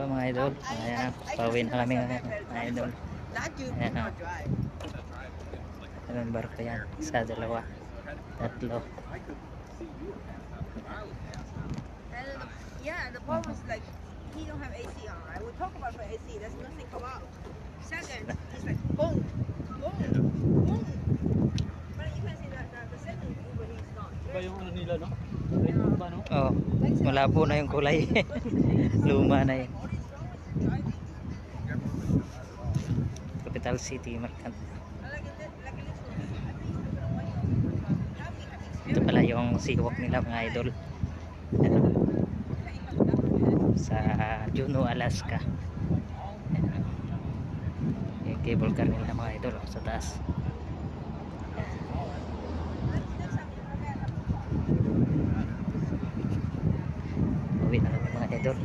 So mga idol, ayan, pauwi na kami ngayon mga idol. Ayan o. Ilang barko yan? Isa, dalawa, tatlo. Yeah, the problem is like he don't have AC on, right? We talk about for AC, there's nothing come out. Second, it's like boom, boom, boom. But you can see that the second Uber he's not. Iba yung ano nila, no? Iba, no? Oh, malabo na yung kulay. Luma na yun. Capital City, Marikina. Ito pala yung seawalk nila mga idol. Sa Juneau, Alaska. Yung cable car nila mga idol sa taas. Uwi na kami mga idol.